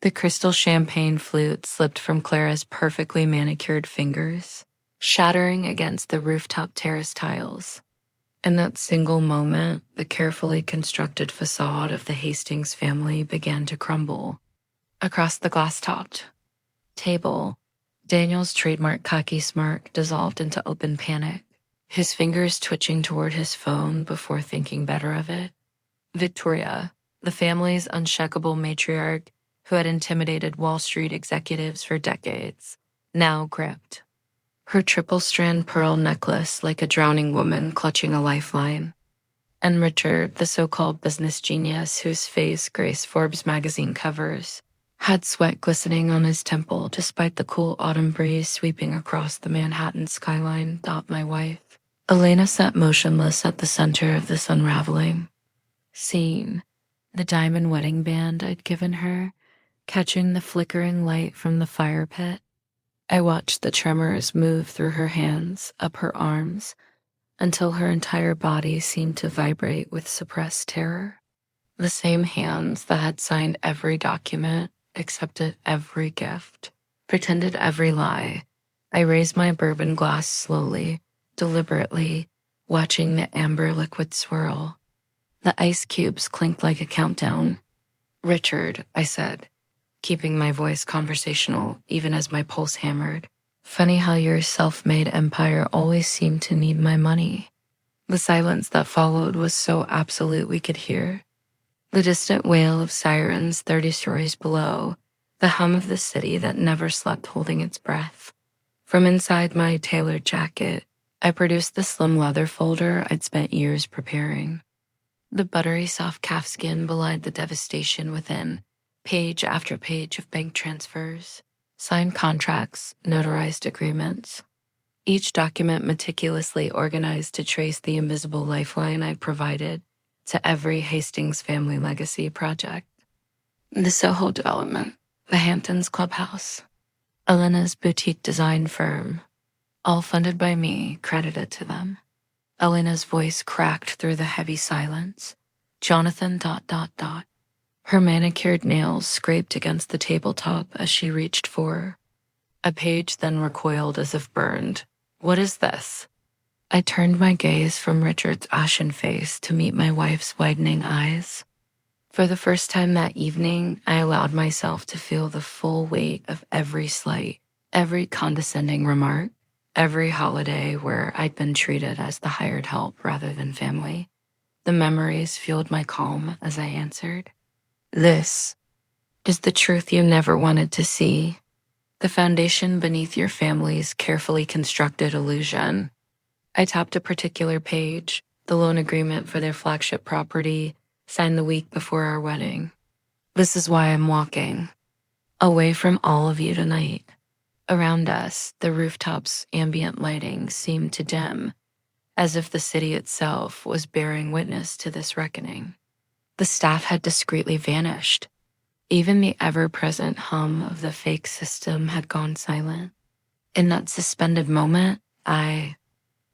The crystal champagne flute slipped from Clara's perfectly manicured fingers, shattering against the rooftop terrace tiles. In that single moment, the carefully constructed facade of the Hastings family began to crumble. Across the glass-topped table, Daniel's trademark cocky smirk dissolved into open panic, his fingers twitching toward his phone before thinking better of it. Victoria, the family's unshakable matriarch who had intimidated Wall Street executives for decades, now gripped. Her triple-strand pearl necklace like a drowning woman clutching a lifeline. And Richard, the so-called business genius whose face graced Forbes magazine covers, had sweat glistening on his temple despite the cool autumn breeze sweeping across the Manhattan skyline. My wife, Elena, sat motionless at the center of this unraveling scene, the diamond wedding band I'd given her, catching the flickering light from the fire pit. I watched the tremors move through her hands, up her arms, until her entire body seemed to vibrate with suppressed terror. The same hands that had signed every document, accepted every gift, pretended every lie. I raised my bourbon glass slowly, deliberately, watching the amber liquid swirl. The ice cubes clinked like a countdown. "Richard," I said, keeping my voice conversational even as my pulse hammered. "Funny how your self-made empire always seemed to need my money." The silence that followed was so absolute we could hear. The distant wail of sirens 30 stories below, the hum of the city that never slept holding its breath. From inside my tailored jacket, I produced the slim leather folder I'd spent years preparing. The buttery soft calfskin belied the devastation within, page after page of bank transfers, signed contracts, notarized agreements. Each document meticulously organized to trace the invisible lifeline I'd provided to every Hastings family legacy project. The Soho development, the Hamptons clubhouse, Elena's boutique design firm, all funded by me, credited to them. Elena's voice cracked through the heavy silence. Jonathan ... Her manicured nails scraped against the tabletop as she reached for a page, then recoiled as if burned. "What is this?" I turned my gaze from Richard's ashen face to meet my wife's widening eyes. For the first time that evening, I allowed myself to feel the full weight of every slight, every condescending remark, every holiday where I'd been treated as the hired help rather than family. The memories fueled my calm as I answered. "This is the truth you never wanted to see. The foundation beneath your family's carefully constructed illusion." I tapped a particular page, the loan agreement for their flagship property, signed the week before our wedding. "This is why I'm walking away from all of you tonight." Around us, the rooftops' ambient lighting seemed to dim, as if the city itself was bearing witness to this reckoning. The staff had discreetly vanished. Even the ever-present hum of the fake system had gone silent. In that suspended moment, I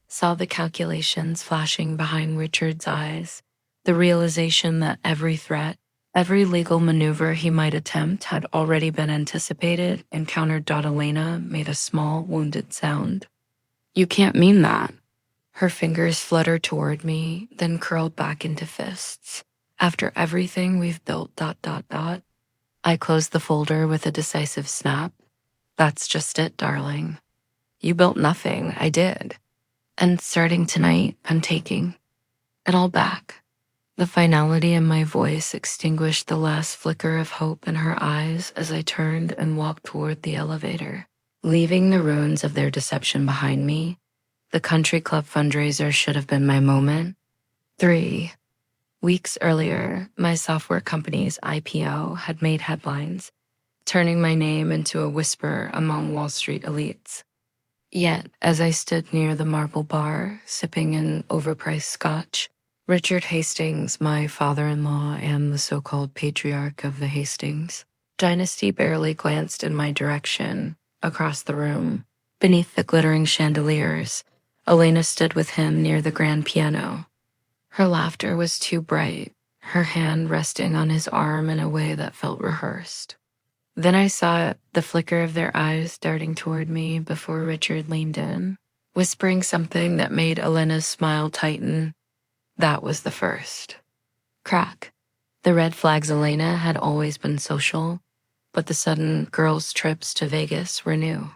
saw the calculations flashing behind Richard's eyes, the realization that every threat, every legal maneuver he might attempt had already been anticipated and countered. Elena made a small, wounded sound. "You can't mean that." Her fingers fluttered toward me, then curled back into fists. "After everything we've built... I closed the folder with a decisive snap. "That's just it, darling. You built nothing, I did. And starting tonight, I'm taking it all back." The finality in my voice extinguished the last flicker of hope in her eyes as I turned and walked toward the elevator. Leaving the ruins of their deception behind me, the country club fundraiser should have been my moment. 3 weeks earlier, my software company's IPO had made headlines, turning my name into a whisper among Wall Street elites. Yet, as I stood near the marble bar, sipping an overpriced scotch, Richard Hastings, my father-in-law and the so-called patriarch of the Hastings dynasty, barely glanced in my direction. Across the room, beneath the glittering chandeliers, Elena stood with him near the grand piano. Her laughter was too bright, her hand resting on his arm in a way that felt rehearsed. Then I saw the flicker of their eyes darting toward me before Richard leaned in, whispering something that made Elena's smile tighten. That was the first crack. The red flags Elena had always been social, but the sudden girls' trips to Vegas were new.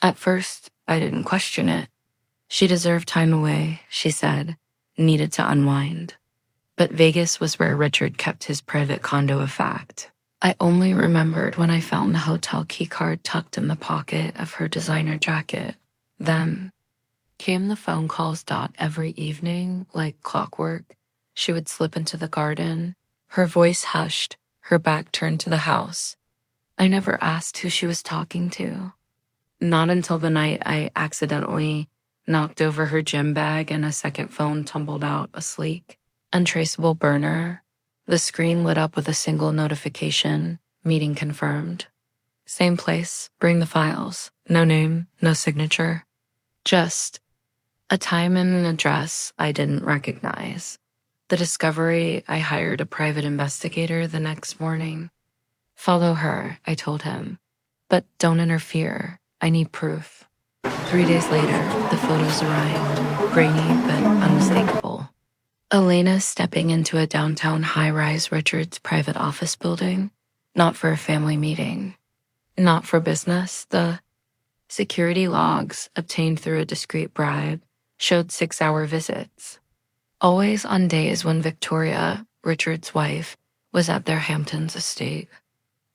At first, I didn't question it. She deserved time away, she said, needed to unwind. But Vegas was where Richard kept his private condo of fact. I only remembered when I found the hotel keycard tucked in the pocket of her designer jacket. Then came the phone calls. Every evening, like clockwork, she would slip into the garden, her voice hushed, her back turned to the house. I never asked who she was talking to. Not until the night I accidentally knocked over her gym bag and a second phone tumbled out a sleek, untraceable burner. The screen lit up with a single notification, meeting confirmed. Same place, bring the files. No name, no signature. Just a time and an address I didn't recognize. The discovery, I hired a private investigator the next morning. Follow her, I told him. But don't interfere. I need proof. 3 days later, the photos arrived, grainy but unmistakable. Elena stepping into a downtown high-rise Richards private office building, not for a family meeting, not for business. The security logs, obtained through a discreet bribe, showed 6-hour visits, always on days when Victoria, Richard's wife, was at their Hamptons estate.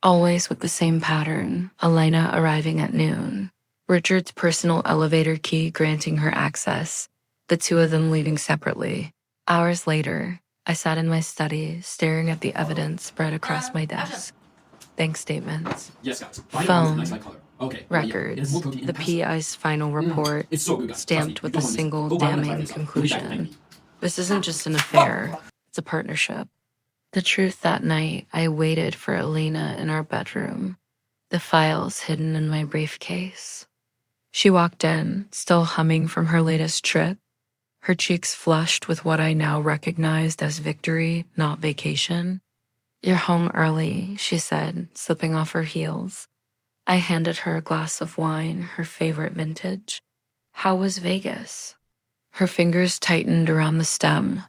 Always with the same pattern, Elena arriving at noon, Richard's personal elevator key granting her access, the two of them leaving separately. Hours later, I sat in my study, staring at the evidence spread across my desk. Bank statements, phone, records, the PI's final report, stamped with a single damning conclusion. This isn't just an affair, it's a partnership. The truth that night, I waited for Elena in our bedroom, the files hidden in my briefcase. She walked in, still humming from her latest trip, her cheeks flushed with what I now recognized as victory, not vacation. You're home early, she said, slipping off her heels. I handed her a glass of wine, her favorite vintage. How was Vegas? Her fingers tightened around the stem.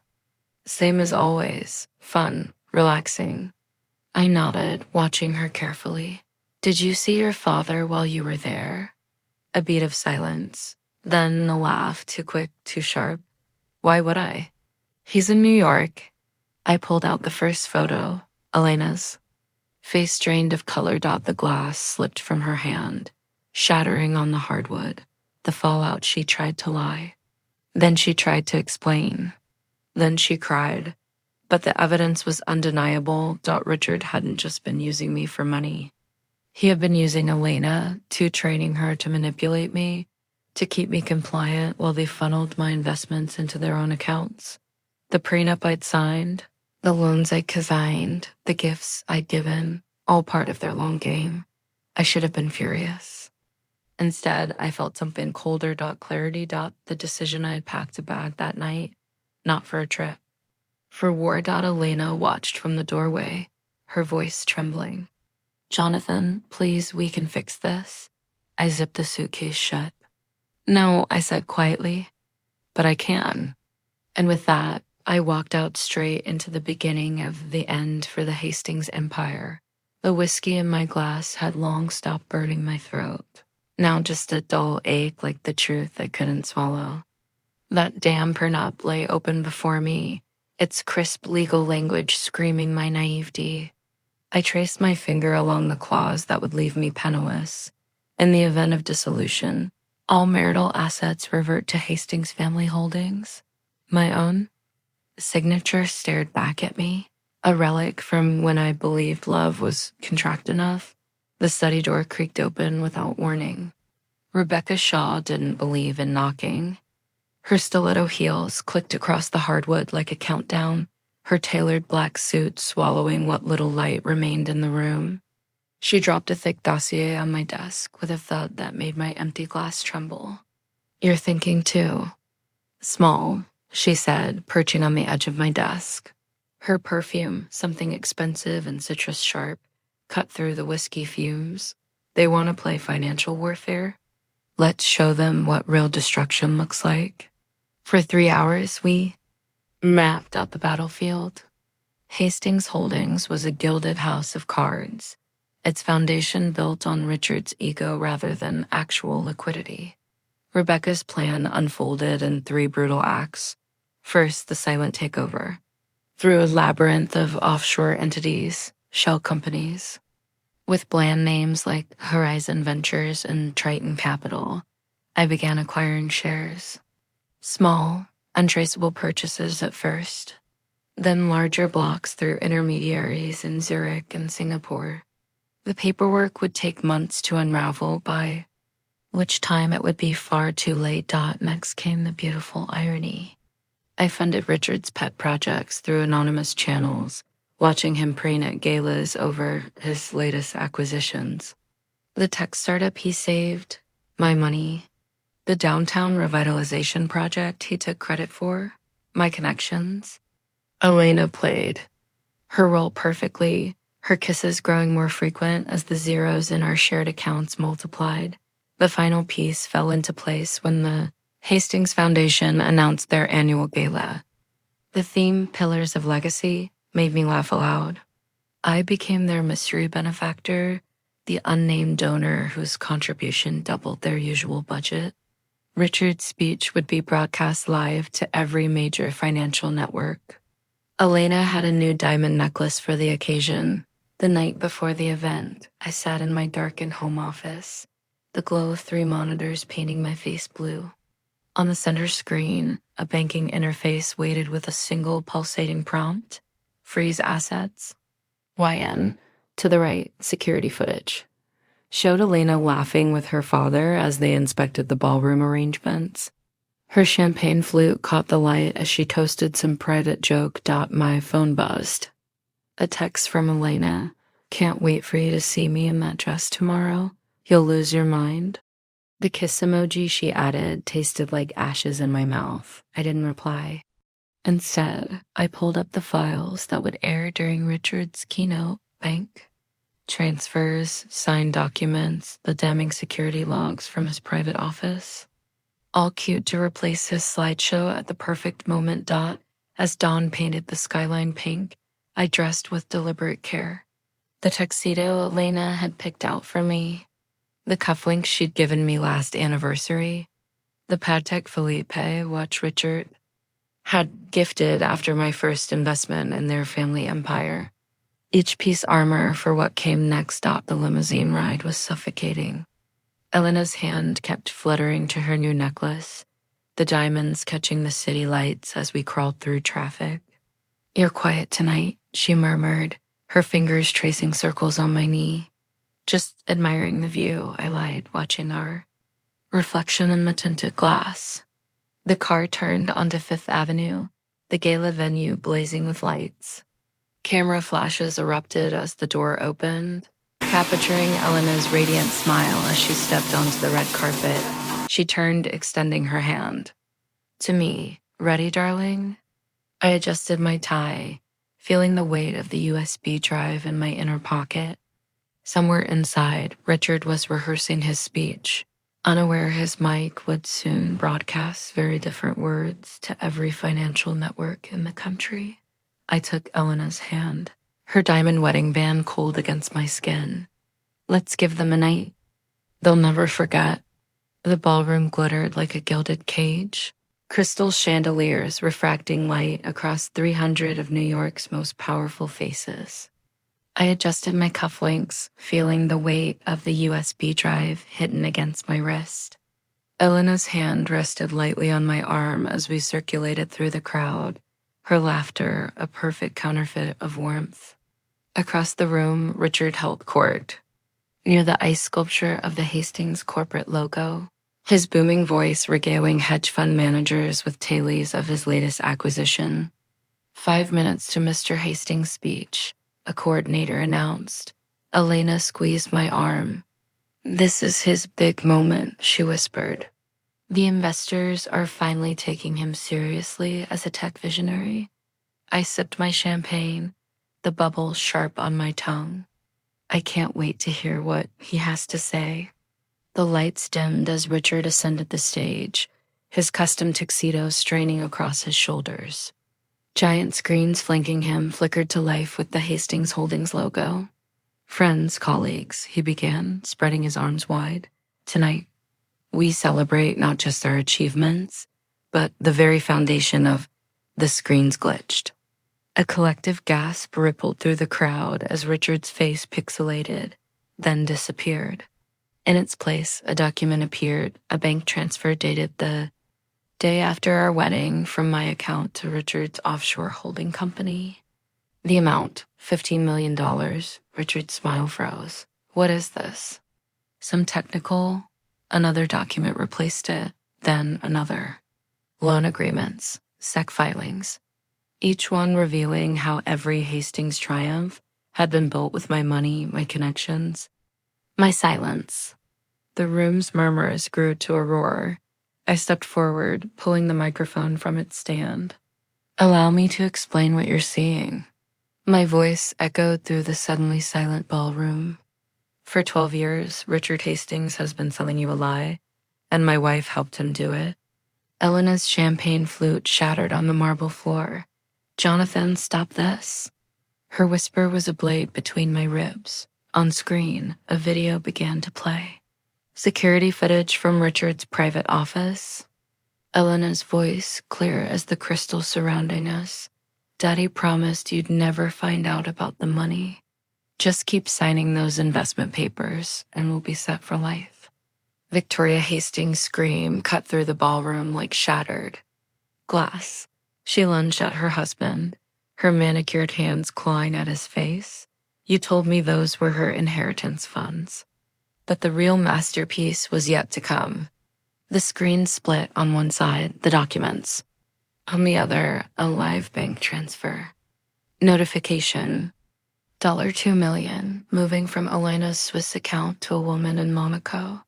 Same as always, fun, relaxing. I nodded, watching her carefully. Did you see your father while you were there? A beat of silence, then a laugh, too quick, too sharp. Why would I? He's in New York. I pulled out the first photo, Elena's. Face drained of color. The glass slipped from her hand, shattering on the hardwood, the fallout. She tried to lie. Then she tried to explain. Then she cried. But the evidence was undeniable. Richard hadn't just been using me for money. He had been using Elena, training her to manipulate me, to keep me compliant while they funneled my investments into their own accounts. The prenup I'd signed, the loans I'd consigned, the gifts I'd given, all part of their long game. I should have been furious. Instead, I felt something colder. Clarity. The decision I had packed a bag that night, not for a trip. For war. Elena watched from the doorway, her voice trembling. Jonathan, please, we can fix this. I zipped the suitcase shut. No, I said quietly, but I can. And with that, I walked out straight into the beginning of the end for the Hastings Empire. The whiskey in my glass had long stopped burning my throat. Now just a dull ache like the truth I couldn't swallow. That damn prenup lay open before me, its crisp legal language screaming my naivety. I traced my finger along the clause that would leave me penniless. In the event of dissolution, all marital assets revert to Hastings family holdings. My own signature stared back at me, a relic from when I believed love was contract enough. The study door creaked open without warning. Rebecca Shaw didn't believe in knocking. Her stiletto heels clicked across the hardwood like a countdown, her tailored black suit swallowing what little light remained in the room. She dropped a thick dossier on my desk with a thud that made my empty glass tremble. You're thinking too. Small, she said, perching on the edge of my desk. Her perfume, something expensive and citrus sharp, cut through the whiskey fumes. They want to play financial warfare. Let's show them what real destruction looks like. For 3 hours, we mapped out the battlefield. Hastings Holdings was a gilded house of cards, its foundation built on Richard's ego rather than actual liquidity. Rebecca's plan unfolded in 3 brutal acts. First, the silent takeover. Through a labyrinth of offshore entities, shell companies, with bland names like Horizon Ventures and Triton Capital, I began acquiring shares. Small, untraceable purchases at first, then larger blocks through intermediaries in Zurich and Singapore. The paperwork would take months to unravel, by which time it would be far too late. Next came the beautiful irony. I funded Richard's pet projects through anonymous channels, watching him preen at galas over his latest acquisitions. The tech startup he saved, my money. The downtown revitalization project he took credit for, my connections. Elena played her role perfectly, her kisses growing more frequent as the zeros in our shared accounts multiplied. The final piece fell into place when the Hastings Foundation announced their annual gala. The theme, Pillars of Legacy, made me laugh aloud. I became their mystery benefactor, the unnamed donor whose contribution doubled their usual budget. Richard's speech would be broadcast live to every major financial network. Elena had a new diamond necklace for the occasion. The night before the event, I sat in my darkened home office, the glow of 3 monitors painting my face blue. On the center screen, a banking interface waited with a single pulsating prompt: freeze assets. YN. To the right, security footage. Showed Elena laughing with her father as they inspected the ballroom arrangements. Her champagne flute caught the light as she toasted some private joke. My phone buzzed. A text from Elena. Can't wait for you to see me in that dress tomorrow. You'll lose your mind. The kiss emoji she added tasted like ashes in my mouth. I didn't reply. Instead, I pulled up the files that would air during Richard's keynote. Bank transfers, signed documents, the damning security logs from his private office. All cute to replace his slideshow at the perfect moment. As dawn painted the skyline pink, I dressed with deliberate care. The tuxedo Elena had picked out for me, the cufflinks she'd given me last anniversary, the Patek Philippe watch Richard had gifted after my first investment in their family empire. Each piece armor for what came next. The limousine ride was suffocating. Elena's hand kept fluttering to her new necklace, the diamonds catching the city lights as we crawled through traffic. You're quiet tonight, she murmured, her fingers tracing circles on my knee. Just admiring the view, I lied, watching our reflection in the tinted glass. The car turned onto Fifth Avenue, the gala venue blazing with lights. Camera flashes erupted as the door opened, capturing Elena's radiant smile as she stepped onto the red carpet. She turned, extending her hand. To me, ready, darling? I adjusted my tie, feeling the weight of the USB drive in my inner pocket. Somewhere inside, Richard was rehearsing his speech, unaware his mic would soon broadcast very different words to every financial network in the country. I took Elena's hand, her diamond wedding band cold against my skin. Let's give them a night they'll never forget. The ballroom glittered like a gilded cage, crystal chandeliers refracting light across 300 of New York's most powerful faces. I adjusted my cufflinks, feeling the weight of the USB drive hidden against my wrist. Elena's hand rested lightly on my arm as we circulated through the crowd, her laughter a perfect counterfeit of warmth. Across the room, Richard held court, near the ice sculpture of the Hastings corporate logo, his booming voice regaling hedge fund managers with tales of his latest acquisition. 5 minutes to Mr. Hastings' speech, a coordinator announced. Elena squeezed my arm. This is his big moment, she whispered. The investors are finally taking him seriously as a tech visionary. I sipped my champagne, the bubbles sharp on my tongue. I can't wait to hear what he has to say. The lights dimmed as Richard ascended the stage, his custom tuxedo straining across his shoulders. Giant screens flanking him flickered to life with the Hastings Holdings logo. Friends, colleagues, he began, spreading his arms wide. Tonight, we celebrate not just our achievements, but the very foundation of the screens glitched. A collective gasp rippled through the crowd as Richard's face pixelated, then disappeared. In its place, a document appeared, a bank transfer dated the day after our wedding from my account to Richard's offshore holding company. The amount, $15 million. Richard's smile froze. What is this? Some technical. Another document replaced it, then another. Loan agreements, SEC filings, each one revealing how every Hastings triumph had been built with my money, my connections, my silence. The room's murmurs grew to a roar. I stepped forward, pulling the microphone from its stand. Allow me to explain what you're seeing. My voice echoed through the suddenly silent ballroom. For 12 years, Richard Hastings has been selling you a lie, and my wife helped him do it. Elena's champagne flute shattered on the marble floor. Jonathan, stop this. Her whisper was a blade between my ribs. On screen, a video began to play. Security footage from Richard's private office. Elena's voice, clear as the crystal surrounding us. Daddy promised you'd never find out about the money. Just keep signing those investment papers, and we'll be set for life. Victoria Hastings' scream cut through the ballroom like shattered glass. She lunged at her husband, her manicured hands clawing at his face. You told me those were her inheritance funds. But the real masterpiece was yet to come. The screen split on one side, the documents. On the other, a live bank transfer. Notification. $2 million, moving from Elena's Swiss account to a woman in Monaco.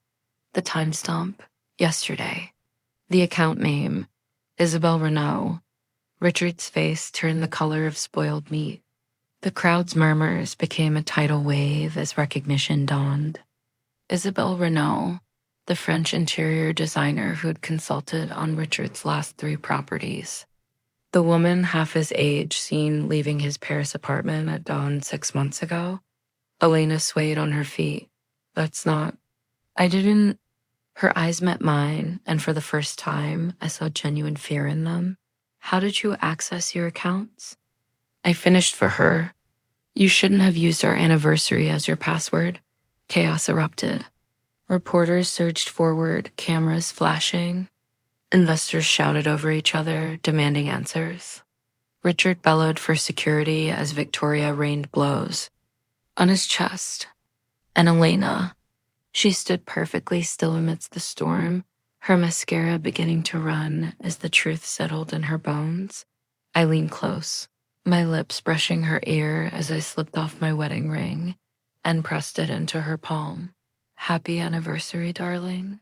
The timestamp, yesterday. The account name, Isabel Renault. Richard's face turned the color of spoiled meat. The crowd's murmurs became a tidal wave as recognition dawned. Isabel Renault, the French interior designer who'd consulted on Richard's last 3 properties. The woman half his age seen leaving his Paris apartment at dawn 6 months ago. Elena swayed on her feet. That's not... I didn't... Her eyes met mine, and for the first time, I saw genuine fear in them. How did you access your accounts? I finished for her. You shouldn't have used our anniversary as your password. Chaos erupted. Reporters surged forward, cameras flashing. Investors shouted over each other, demanding answers. Richard bellowed for security as Victoria rained blows on his chest. And Elena, she stood perfectly still amidst the storm, her mascara beginning to run as the truth settled in her bones. I leaned close, my lips brushing her ear as I slipped off my wedding ring and pressed it into her palm. Happy anniversary, darling.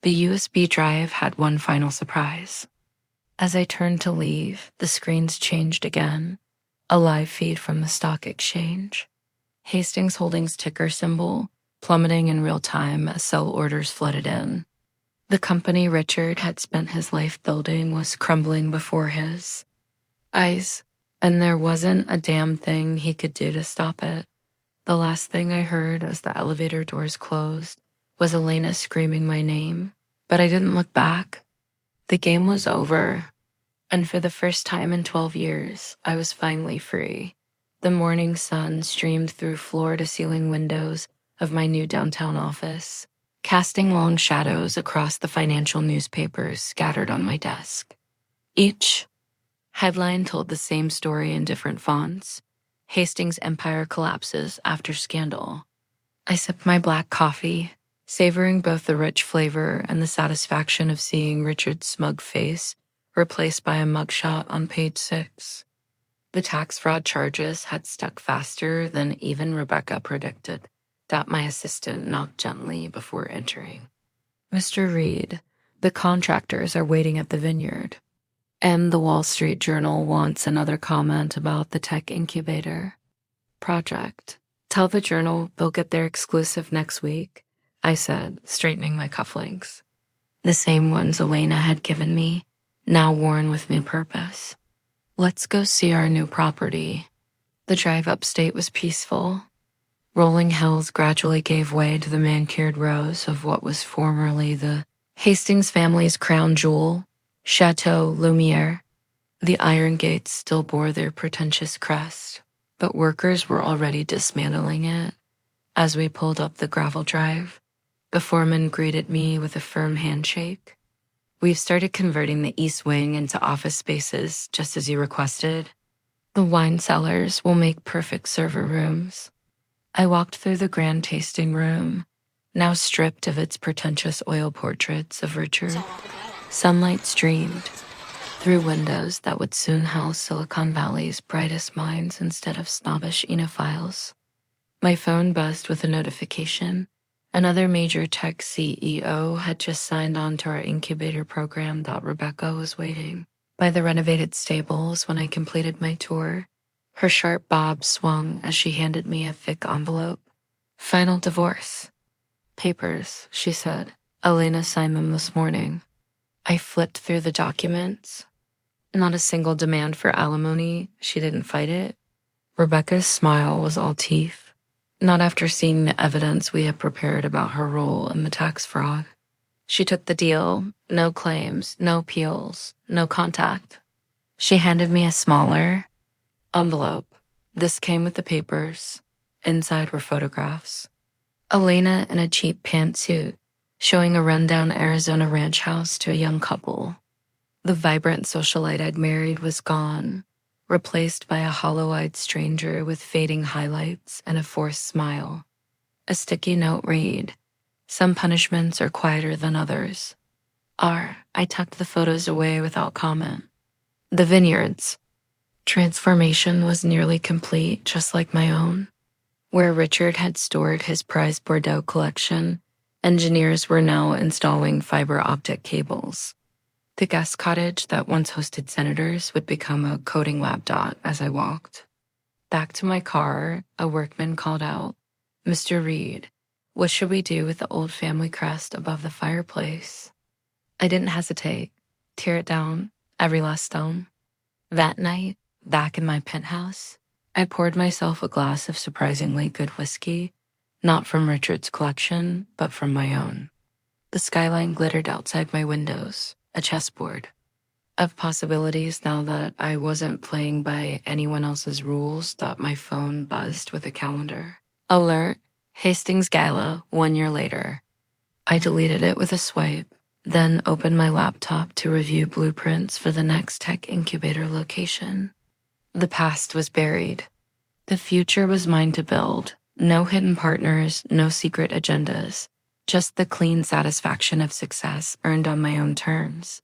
The USB drive had one final surprise. As I turned to leave, the screens changed again, a live feed from the stock exchange. Hastings Holdings ticker symbol plummeting in real time as sell orders flooded in. The company Richard had spent his life building was crumbling before his eyes, and there wasn't a damn thing he could do to stop it. The last thing I heard as the elevator doors closed was Elena screaming my name, but I didn't look back. The game was over, and for the first time in 12 years, I was finally free. The morning sun streamed through floor-to-ceiling windows of my new downtown office, casting long shadows across the financial newspapers scattered on my desk. Each headline told the same story in different fonts. Hastings' empire collapses after scandal. I sipped my black coffee, savoring both the rich flavor and the satisfaction of seeing Richard's smug face replaced by a mugshot on page 6. The tax fraud charges had stuck faster than even Rebecca predicted. My assistant knocked gently before entering. Mr. Reed, the contractors are waiting at the vineyard. And the Wall Street Journal wants another comment about the tech incubator project. Tell the Journal they'll get their exclusive next week, I said, straightening my cufflinks. The same ones Elena had given me, now worn with new purpose. Let's go see our new property. The drive upstate was peaceful. Rolling hills gradually gave way to the manicured rows of what was formerly the Hastings family's crown jewel, Chateau Lumiere. The iron gates still bore their pretentious crest, but workers were already dismantling it. As we pulled up the gravel drive, the foreman greeted me with a firm handshake. We've started converting the east wing into office spaces, just as you requested. The wine cellars will make perfect server rooms. I walked through the grand tasting room, now stripped of its pretentious oil portraits of Richard. Sunlight streamed through windows that would soon house Silicon Valley's brightest minds instead of snobbish enophiles. My phone buzzed with a notification. Another major tech CEO had just signed on to our incubator program. Rebecca was waiting by the renovated stables when I completed my tour. Her sharp bob swung as she handed me a thick envelope. Final divorce. Papers, she said. Elena signed them this morning. I flipped through the documents. Not a single demand for alimony. She didn't fight it. Rebecca's smile was all teeth. Not after seeing the evidence we had prepared about her role in the tax fraud. She took the deal. No claims, no appeals, no contact. She handed me a smaller envelope. This came with the papers. Inside were photographs. Elena in a cheap pantsuit, showing a rundown Arizona ranch house to a young couple. The vibrant socialite I'd married was gone, replaced by a hollow-eyed stranger with fading highlights and a forced smile. A sticky note read, "Some punishments are quieter than others." I tucked the photos away without comment. The vineyards. Transformation was nearly complete, just like my own. Where Richard had stored his prized Bordeaux collection, engineers were now installing fiber optic cables. The guest cottage that once hosted senators would become a coding lab. As I walked back to my car, a workman called out, "Mr. Reed, what should we do with the old family crest above the fireplace?" I didn't hesitate. Tear it down, every last stone. That night, back in my penthouse, I poured myself a glass of surprisingly good whiskey, not from Richard's collection, but from my own. The skyline glittered outside my windows, a chessboard of possibilities. Now that I wasn't playing by anyone else's rules, my phone buzzed with a calendar. Alert, Hastings Gala, 1 year later. I deleted it with a swipe, then opened my laptop to review blueprints for the next tech incubator location. The past was buried. The future was mine to build. No hidden partners, no secret agendas, just the clean satisfaction of success earned on my own terms.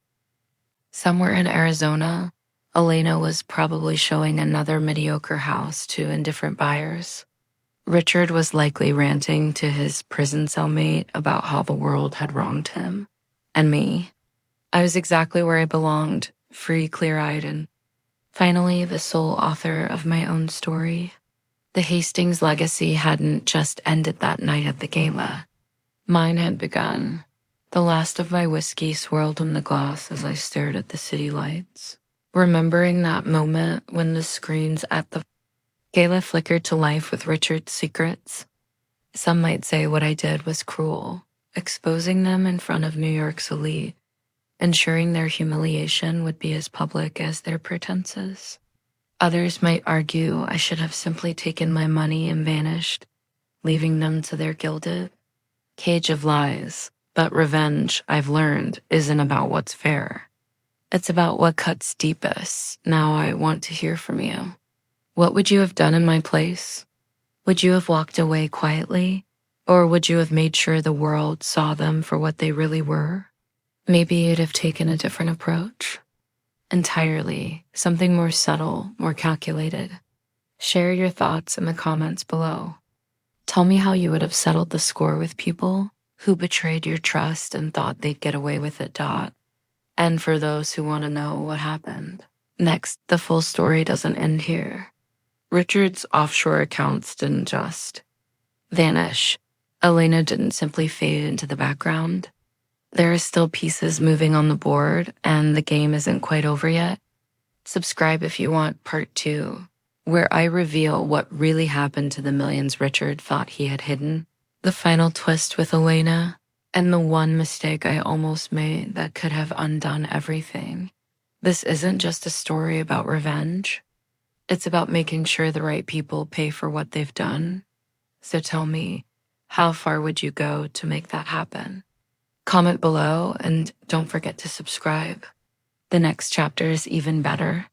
Somewhere in Arizona, Elena was probably showing another mediocre house to indifferent buyers. Richard was likely ranting to his prison cellmate about how the world had wronged him. And me. I was exactly where I belonged, free, clear-eyed, and finally the sole author of my own story. The Hastings legacy hadn't just ended that night at the gala. Mine had begun. The last of my whiskey swirled in the glass as I stared at the city lights, remembering that moment when the screens at the gala flickered to life with Richard's secrets. Some might say what I did was cruel, exposing them in front of New York's elite, ensuring their humiliation would be as public as their pretenses. Others might argue I should have simply taken my money and vanished, leaving them to their gilded cage of lies. But revenge, I've learned, isn't about what's fair. It's about what cuts deepest. Now I want to hear from you. What would you have done in my place? Would you have walked away quietly? Or would you have made sure the world saw them for what they really were? Maybe you'd have taken a different approach. Entirely, something more subtle, more calculated. Share your thoughts in the comments below. Tell me how you would have settled the score with people who betrayed your trust and thought they'd get away with it. And for those who want to know what happened next, the full story doesn't end here. Richard's offshore accounts didn't just vanish. Elena didn't simply fade into the background. There are still pieces moving on the board, and the game isn't quite over yet. Subscribe if you want part 2, where I reveal what really happened to the millions Richard thought he had hidden, the final twist with Elena, and the one mistake I almost made that could have undone everything. This isn't just a story about revenge. It's about making sure the right people pay for what they've done. So tell me, how far would you go to make that happen? Comment below and don't forget to subscribe. The next chapter is even better.